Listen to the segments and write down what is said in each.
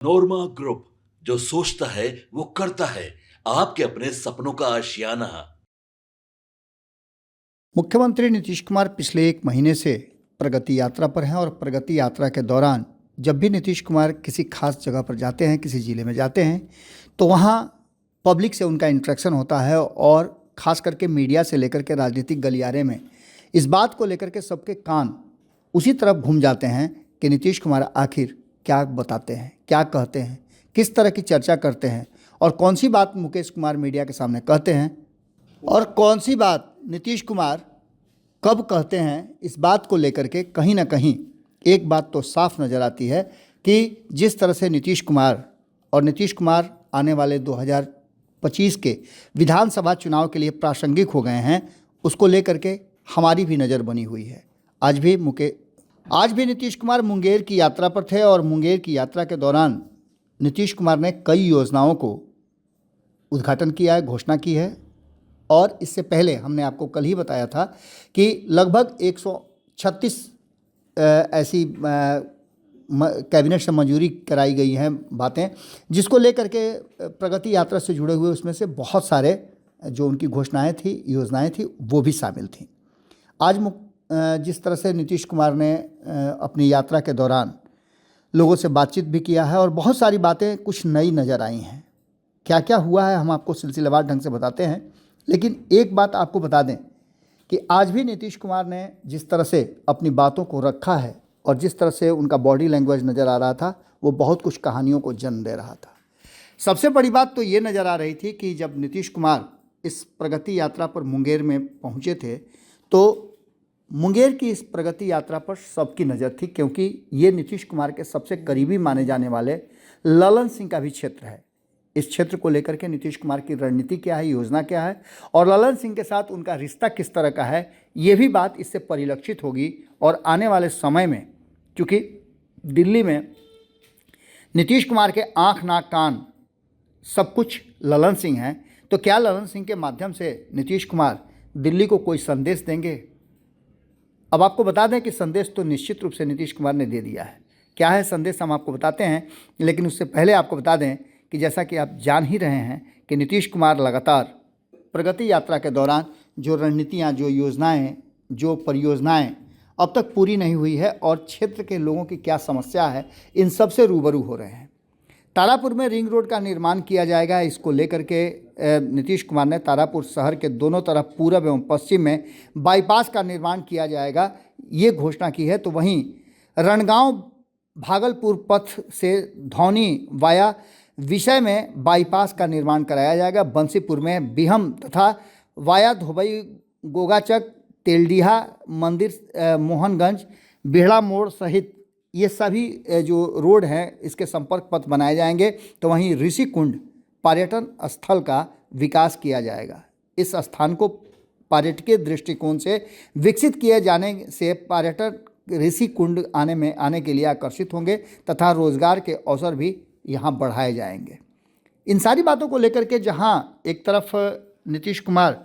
नोरमा group, जो सोचता है वो करता है। आपके अपने सपनों का आशियाना। मुख्यमंत्री नीतीश कुमार पिछले एक महीने से प्रगति यात्रा पर हैं और प्रगति यात्रा के दौरान जब भी नीतीश कुमार किसी खास जगह पर जाते हैं, किसी ज़िले में जाते हैं, तो वहाँ पब्लिक से उनका इंटरेक्शन होता है और ख़ास करके मीडिया से लेकर के राजनीतिक गलियारे में इस बात को लेकर के सबके कान उसी तरफ घूम जाते हैं कि नीतीश कुमार आखिर क्या बताते हैं, क्या कहते हैं, किस तरह की चर्चा करते हैं और कौन सी बात मुकेश कुमार मीडिया के सामने कहते हैं और कौन सी बात नीतीश कुमार कब कहते हैं। इस बात को लेकर के कहीं ना कहीं एक बात तो साफ नज़र आती है कि जिस तरह से नीतीश कुमार आने वाले 2025 के विधानसभा चुनाव के लिए प्रासंगिक हो गए हैं, उसको लेकर के हमारी भी नज़र बनी हुई है। आज भी नीतीश कुमार मुंगेर की यात्रा पर थे और मुंगेर की यात्रा के दौरान नीतीश कुमार ने कई योजनाओं को उद्घाटन किया है, घोषणा की है। और इससे पहले हमने आपको कल ही बताया था कि लगभग 136 ऐसी कैबिनेट से मंजूरी कराई गई हैं बातें, जिसको लेकर के प्रगति यात्रा से जुड़े हुए उसमें से बहुत सारे जो उनकी घोषणाएं थी, योजनाएं थी, वो भी शामिल थीं। आज जिस तरह से नीतीश कुमार ने अपनी यात्रा के दौरान लोगों से बातचीत भी किया है और बहुत सारी बातें कुछ नई नज़र आई हैं। क्या क्या हुआ है हम आपको सिलसिलेवार ढंग से बताते हैं, लेकिन एक बात आपको बता दें कि आज भी नीतीश कुमार ने जिस तरह से अपनी बातों को रखा है और जिस तरह से उनका बॉडी लैंग्वेज नज़र आ रहा था, वो बहुत कुछ कहानियों को जन्म दे रहा था। सबसे बड़ी बात तो ये नज़र आ रही थी कि जब नीतीश कुमार इस प्रगति यात्रा पर मुंगेर में पहुँचे थे, तो मुंगेर की इस प्रगति यात्रा पर सबकी नज़र थी, क्योंकि ये नीतीश कुमार के सबसे करीबी माने जाने वाले ललन सिंह का भी क्षेत्र है। इस क्षेत्र को लेकर के नीतीश कुमार की रणनीति क्या है, योजना क्या है और ललन सिंह के साथ उनका रिश्ता किस तरह का है, ये भी बात इससे परिलक्षित होगी। और आने वाले समय में, क्योंकि दिल्ली में नीतीश कुमार के आँख नाक कान सब कुछ ललन सिंह हैं, तो क्या ललन सिंह के माध्यम से नीतीश कुमार दिल्ली को कोई संदेश देंगे? अब आपको बता दें कि संदेश तो निश्चित रूप से नीतीश कुमार ने दे दिया है। क्या है संदेश, हम आपको बताते हैं, लेकिन उससे पहले आपको बता दें कि जैसा कि आप जान ही रहे हैं कि नीतीश कुमार लगातार प्रगति यात्रा के दौरान जो रणनीतियाँ, जो योजनाएं, जो परियोजनाएं अब तक पूरी नहीं हुई है और क्षेत्र के लोगों की क्या समस्या है, इन सब से रूबरू हो रहे हैं। तारापुर में रिंग रोड का निर्माण किया जाएगा, इसको लेकर के नीतीश कुमार ने तारापुर शहर के दोनों तरफ पूर्व एवं पश्चिम में बाईपास का निर्माण किया जाएगा, ये घोषणा की है। तो वहीं रणगांव भागलपुर पथ से धौनी वाया विषय में बाईपास का निर्माण कराया जाएगा। बंसीपुर में बिहम तथा वाया धोबई गोगाचक, तेलडीहा मंदिर, मोहनगंज, बिहड़ा मोड़ सहित ये सभी जो रोड हैं इसके संपर्क पथ बनाए जाएंगे। तो वहीं ऋषि कुंड पर्यटन स्थल का विकास किया जाएगा। इस स्थान को पर्यटकीय दृष्टिकोण से विकसित किए जाने से पर्यटक ऋषि कुंड आने के लिए आकर्षित होंगे तथा रोजगार के अवसर भी यहाँ बढ़ाए जाएंगे। इन सारी बातों को लेकर के जहाँ एक तरफ नीतीश कुमार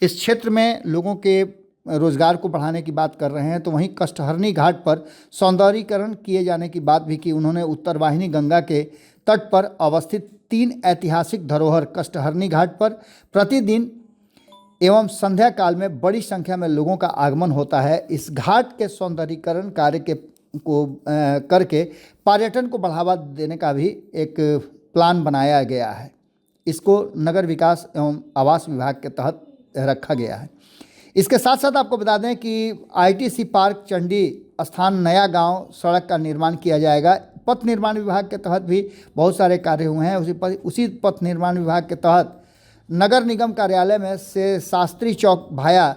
इस क्षेत्र में लोगों के रोजगार को बढ़ाने की बात कर रहे हैं, तो वहीं कष्टहरनी घाट पर सौंदर्यीकरण किए जाने की बात भी की उन्होंने। उत्तरवाहिनी गंगा के तट पर अवस्थित 3 ऐतिहासिक धरोहर कष्टहरनी घाट पर प्रतिदिन एवं संध्या काल में बड़ी संख्या में लोगों का आगमन होता है। इस घाट के सौंदर्यीकरण कार्य करके पर्यटन को बढ़ावा देने का भी एक प्लान बनाया गया है। इसको नगर विकास एवं आवास विभाग के तहत रखा गया है। इसके साथ साथ आपको बता दें कि आईटीसी पार्क चंडी स्थान नया गांव सड़क का निर्माण किया जाएगा। पथ निर्माण विभाग के तहत भी बहुत सारे कार्य हुए हैं। उसी पथ निर्माण विभाग के तहत नगर निगम कार्यालय में से शास्त्री चौक भाया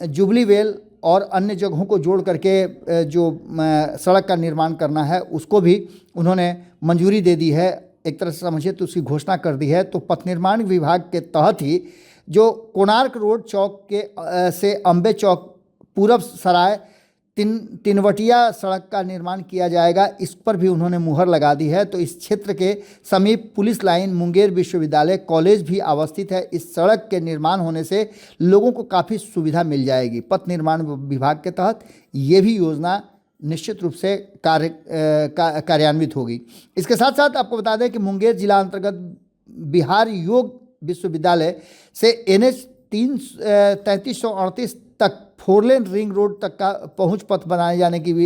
जुबली वेल और अन्य जगहों को जोड़ करके जो सड़क का निर्माण करना है, उसको भी उन्होंने मंजूरी दे दी है। एक तरह से समझिए तो उसकी घोषणा कर दी है। तो पथ निर्माण विभाग के तहत ही जो कोणार्क रोड चौक के से अम्बे चौक पूरब सराय तिनवटिया सड़क का निर्माण किया जाएगा, इस पर भी उन्होंने मुहर लगा दी है। तो इस क्षेत्र के समीप पुलिस लाइन, मुंगेर विश्वविद्यालय कॉलेज भी अवस्थित है। इस सड़क के निर्माण होने से लोगों को काफ़ी सुविधा मिल जाएगी। पथ निर्माण विभाग के तहत ये भी योजना निश्चित रूप से कार्यान्वित होगी। इसके साथ साथ आपको बता दें कि मुंगेर जिला अंतर्गत बिहार योग विश्वविद्यालय से NH 3338 तक 4 लेन रिंग रोड तक का पहुंच पथ बनाए जाने की भी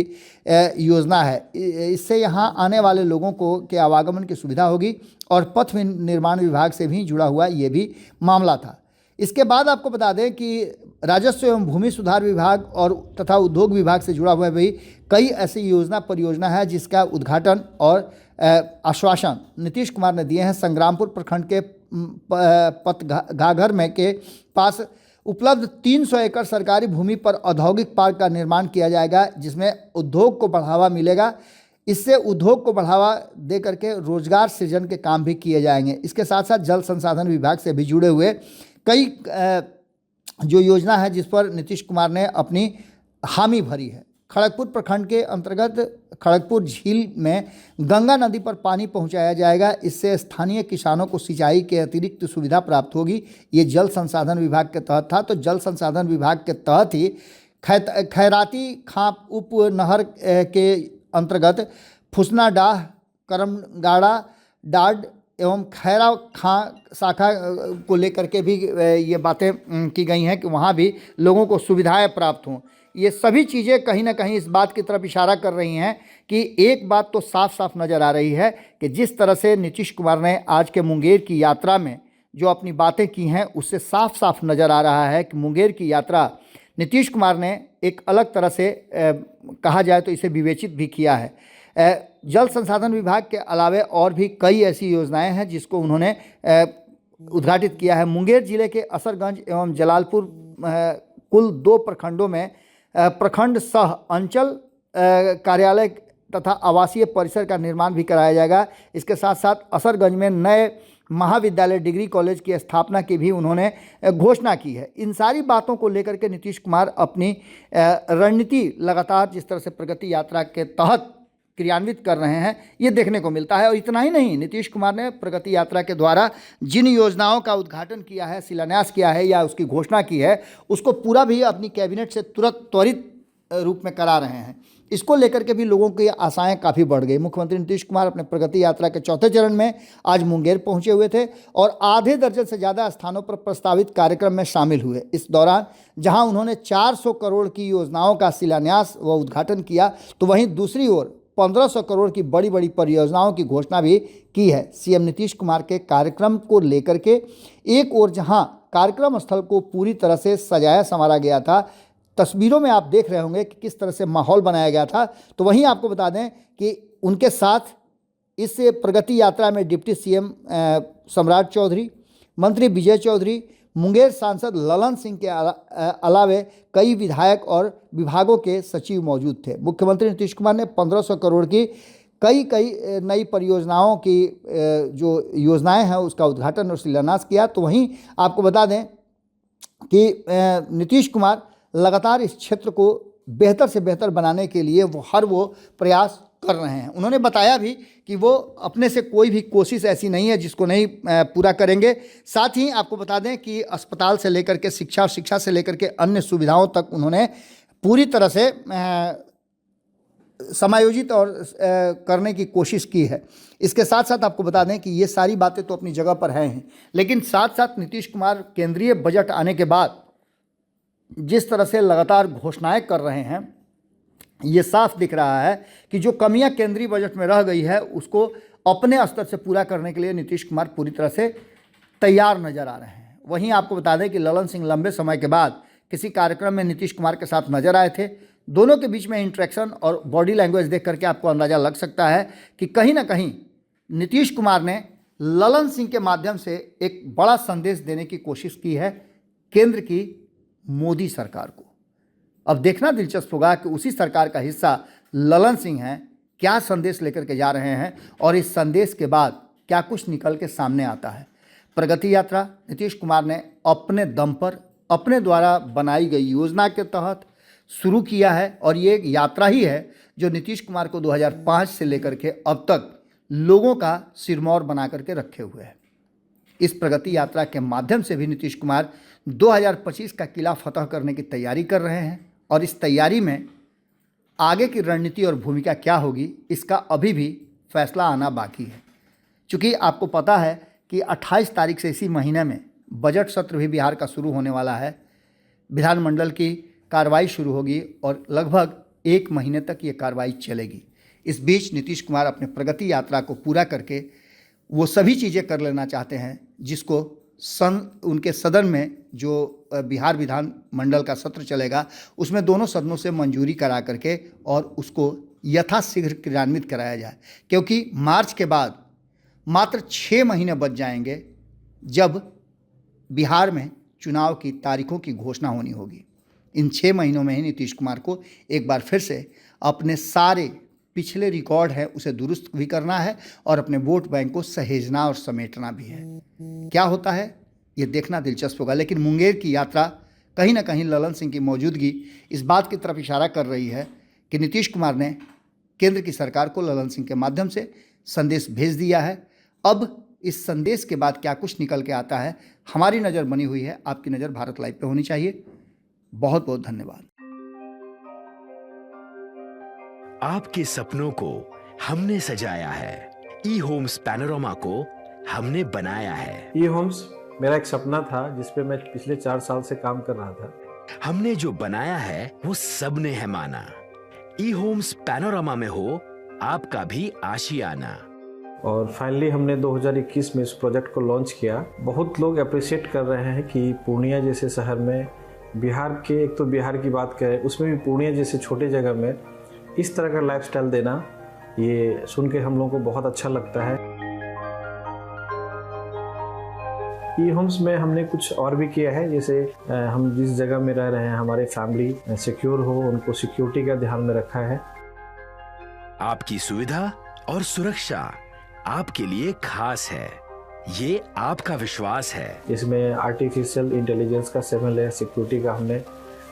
योजना है। इससे यहां आने वाले लोगों को के आवागमन की सुविधा होगी और पथ निर्माण विभाग से भी जुड़ा हुआ ये भी मामला था। इसके बाद आपको बता दें कि राजस्व एवं भूमि सुधार विभाग और तथा उद्योग विभाग से जुड़ा हुआ भी कई ऐसी परियोजना है जिसका उद्घाटन और आश्वासन नीतीश कुमार ने दिए हैं। संग्रामपुर प्रखंड के पतघाघर में के पास उपलब्ध 300 एकड़ सरकारी भूमि पर औद्योगिक पार्क का निर्माण किया जाएगा, जिसमें उद्योग को बढ़ावा मिलेगा। इससे उद्योग को बढ़ावा दे करके रोजगार सृजन के काम भी किए जाएंगे। इसके साथ साथ जल संसाधन विभाग से भी जुड़े हुए कई जो योजना है जिस पर नीतीश कुमार ने अपनी हामी भरी है। खड़गपुर प्रखंड के अंतर्गत खड़गपुर झील में गंगा नदी पर पानी पहुंचाया जाएगा। इससे स्थानीय किसानों को सिंचाई के अतिरिक्त सुविधा प्राप्त होगी। ये जल संसाधन विभाग के तहत था, तो जल संसाधन विभाग के तहत ही खैराती खाप उप नहर के अंतर्गत फुसनाडाह, करमगाड़ा, डाड एवं खैरा खां शाखा को लेकर के भी ये बातें की गई हैं कि वहाँ भी लोगों को सुविधाएं प्राप्त हों। ये सभी चीज़ें कहीं ना कहीं इस बात की तरफ इशारा कर रही हैं कि एक बात तो साफ साफ नज़र आ रही है कि जिस तरह से नीतीश कुमार ने आज के मुंगेर की यात्रा में जो अपनी बातें की हैं, उससे साफ साफ नज़र आ रहा है कि मुंगेर की यात्रा नीतीश कुमार ने एक अलग तरह से कहा जाए तो इसे विवेचित भी किया है। जल संसाधन विभाग के अलावे और भी कई ऐसी योजनाएं हैं जिसको उन्होंने उद्घाटित किया है। मुंगेर जिले के असरगंज एवं जलालपुर कुल 2 प्रखंडों में प्रखंड सह अंचल कार्यालय तथा आवासीय परिसर का निर्माण भी कराया जाएगा। इसके साथ साथ असरगंज में नए महाविद्यालय डिग्री कॉलेज की स्थापना की भी उन्होंने घोषणा की है। इन सारी बातों को लेकर के नीतीश कुमार अपनी रणनीति लगातार जिस तरह से प्रगति यात्रा के तहत क्रियान्वित कर रहे हैं, ये देखने को मिलता है। और इतना ही नहीं, नीतीश कुमार ने प्रगति यात्रा के द्वारा जिन योजनाओं का उद्घाटन किया है, शिलान्यास किया है या उसकी घोषणा की है, उसको पूरा भी अपनी कैबिनेट से त्वरित रूप में करा रहे हैं। इसको लेकर के भी लोगों की आशाएं काफ़ी बढ़ गई। मुख्यमंत्री नीतीश कुमार अपने प्रगति यात्रा के 4थे चरण में आज मुंगेर पहुंचे हुए थे और आधे दर्जन से ज़्यादा स्थानों पर प्रस्तावित कार्यक्रम में शामिल हुए। इस दौरान जहां उन्होंने 400 करोड़ की योजनाओं का शिलान्यास व उद्घाटन किया, तो वहीं दूसरी ओर 1500 करोड़ की बड़ी बड़ी परियोजनाओं की घोषणा भी की है। सीएम नीतीश कुमार के कार्यक्रम को लेकर के एक ओर जहां कार्यक्रम स्थल को पूरी तरह से सजाया संवारा गया था, तस्वीरों में आप देख रहे होंगे कि किस तरह से माहौल बनाया गया था, तो वहीं आपको बता दें कि उनके साथ इस प्रगति यात्रा में डिप्टी सीएम सम्राट चौधरी, मंत्री विजय चौधरी, मुंगेर सांसद ललन सिंह के अलावे कई विधायक और विभागों के सचिव मौजूद थे। मुख्यमंत्री नीतीश कुमार ने 1500 करोड़ की कई नई परियोजनाओं की जो योजनाएं हैं उसका उद्घाटन और शिलान्यास किया। तो वहीं आपको बता दें कि नीतीश कुमार लगातार इस क्षेत्र को बेहतर से बेहतर बनाने के लिए वो प्रयास कर रहे हैं। उन्होंने बताया भी कि वो अपने से कोई भी कोशिश ऐसी नहीं है जिसको नहीं पूरा करेंगे। साथ ही आपको बता दें कि अस्पताल से लेकर के शिक्षा और शिक्षा से लेकर के अन्य सुविधाओं तक उन्होंने पूरी तरह से समायोजित और करने की कोशिश की है। इसके साथ साथ आपको बता दें कि ये सारी बातें तो अपनी जगह पर हैं, लेकिन साथ साथ नीतीश कुमार केंद्रीय बजट आने के बाद जिस तरह से लगातार घोषणाएं कर रहे हैं, ये साफ दिख रहा है कि जो कमियां केंद्रीय बजट में रह गई है उसको अपने स्तर से पूरा करने के लिए नीतीश कुमार पूरी तरह से तैयार नजर आ रहे हैं। वहीं आपको बता दें कि ललन सिंह लंबे समय के बाद किसी कार्यक्रम में नीतीश कुमार के साथ नजर आए थे। दोनों के बीच में इंटरेक्शन और बॉडी लैंग्वेज देख करके आपको अंदाज़ा लग सकता है कि कहीं ना कहीं नीतीश कुमार ने ललन सिंह के माध्यम से एक बड़ा संदेश देने की कोशिश की है केंद्र की मोदी सरकार को। अब देखना दिलचस्प होगा कि उसी सरकार का हिस्सा ललन सिंह हैं, क्या संदेश लेकर के जा रहे हैं और इस संदेश के बाद क्या कुछ निकल के सामने आता है। प्रगति यात्रा नीतीश कुमार ने अपने दम पर अपने द्वारा बनाई गई योजना के तहत शुरू किया है और ये एक यात्रा ही है जो नीतीश कुमार को 2005 से लेकर के अब तक लोगों का सिरमौर बना करके रखे हुए है। इस प्रगति यात्रा के माध्यम से भी नीतीश कुमार 2025 का किला फतह करने की तैयारी कर रहे हैं और इस तैयारी में आगे की रणनीति और भूमिका क्या होगी, इसका अभी भी फैसला आना बाकी है। चूँकि आपको पता है कि 28 तारीख से इसी महीने में बजट सत्र भी बिहार का शुरू होने वाला है। विधानमंडल की कार्रवाई शुरू होगी और लगभग 1 महीने तक ये कार्रवाई चलेगी। इस बीच नीतीश कुमार अपने प्रगति यात्रा को पूरा करके वो सभी चीज़ें कर लेना चाहते हैं जिसको उनके सदन में जो बिहार विधानमंडल का सत्र चलेगा उसमें दोनों सदनों से मंजूरी करा करके और उसको यथाशीघ्र क्रियान्वित कराया जाए, क्योंकि मार्च के बाद मात्र 6 महीने बच जाएंगे जब बिहार में चुनाव की तारीखों की घोषणा होनी होगी। इन 6 महीनों में ही नीतीश कुमार को एक बार फिर से अपने सारे पिछले रिकॉर्ड है उसे दुरुस्त भी करना है और अपने वोट बैंक को सहेजना और समेटना भी है। क्या होता है ये देखना दिलचस्प होगा, लेकिन मुंगेर की यात्रा कहीं ना कहीं ललन सिंह की मौजूदगी इस बात की तरफ इशारा कर रही है कि नीतीश कुमार ने केंद्र की सरकार को ललन सिंह के माध्यम से संदेश भेज दिया है। अब इस संदेश के बाद क्या कुछ निकल के आता है, हमारी नज़र बनी हुई है, आपकी नज़र भारत लाइव पे होनी चाहिए। बहुत बहुत धन्यवाद। आपके सपनों को हमने सजाया है, ई होम्स पैनोरमा को हमने बनाया है। ई होम्स मेरा एक सपना था जिस पे मैं पिछले 4 साल से काम कर रहा था। हमने जो बनाया है वो सबने है माना। ई होम्स पैनोरमा में हो आपका भी आशियाना। और फाइनली हमने 2021 में इस प्रोजेक्ट को लॉन्च किया। बहुत लोग अप्रिशिएट कर रहे हैं कि पूर्णिया जैसे शहर में, बिहार के, एक तो बिहार की बात करें उसमें भी पूर्णिया जैसे छोटे जगह में इस तरह का लाइफस्टाइल देना, ये सुन के हम लोगों को बहुत अच्छा लगता है। ई होम्स में हमने कुछ और भी किया है, जैसे हम जिस जगह में रह रहे हैं हमारे फैमिली सिक्योर हो, उनको सिक्योरिटी का ध्यान में रखा है। आपकी सुविधा और सुरक्षा आपके लिए खास है, ये आपका विश्वास है। इसमें आर्टिफिशियल इंटेलिजेंस का 7 लेयर सिक्योरिटी का हमने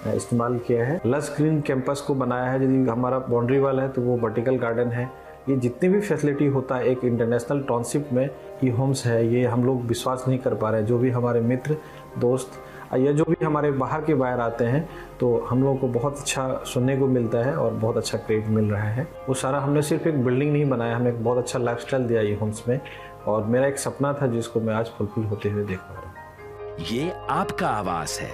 इस्तेमाल किया है। लस ग्रीन कैंपस को बनाया है। यदि हमारा बाउंड्री वाल है तो वो वर्टिकल गार्डन है। ये जितनी भी फैसिलिटी होता है एक इंटरनेशनल टाउनशिप में ई होम्स है, ये हम लोग विश्वास नहीं कर पा रहे हैं। जो भी हमारे मित्र दोस्त या जो भी हमारे बाहर के बाहर आते हैं तो हम लोगों को बहुत अच्छा सुनने को मिलता है और बहुत अच्छा क्रेडिट मिल रहा है। वो सारा हमने सिर्फ एक बिल्डिंग नहीं बनाया, हमें एक बहुत अच्छा लाइफस्टाइल दिया ई होम्स में, और मेरा एक सपना था जिसको मैं आज फुलफिल होते हुए देख पा रहा हूँ। ये आपका आवास है।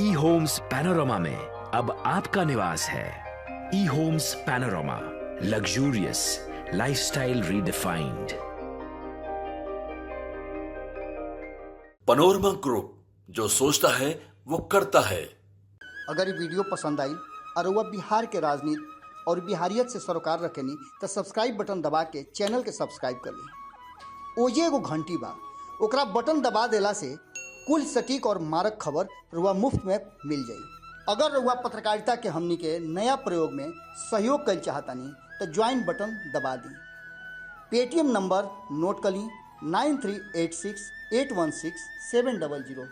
ई होम्स पैनोरमा में अब आपका निवास है। E Homes Panorama, luxurious lifestyle redefined. Panorama group, जो सोचता है वो करता है। अगर ये वीडियो पसंद आई और वह बिहार के राजनीति और बिहारियत से सरोकार रखेनी तो सब्सक्राइब बटन दबा के चैनल के सब्सक्राइब कर ली। ओजे एगो घंटी बा, ओकरा बटन दबा देला से कुल सटीक और मारक खबर रुआ मुफ्त में मिल जाई। अगर रुआ पत्रकारिता के हमनी के नया प्रयोग में सहयोग कर चाहतानी तो ज्वाइन बटन दबा दी। पेटीएम नंबर नोट कर ली 9386816700।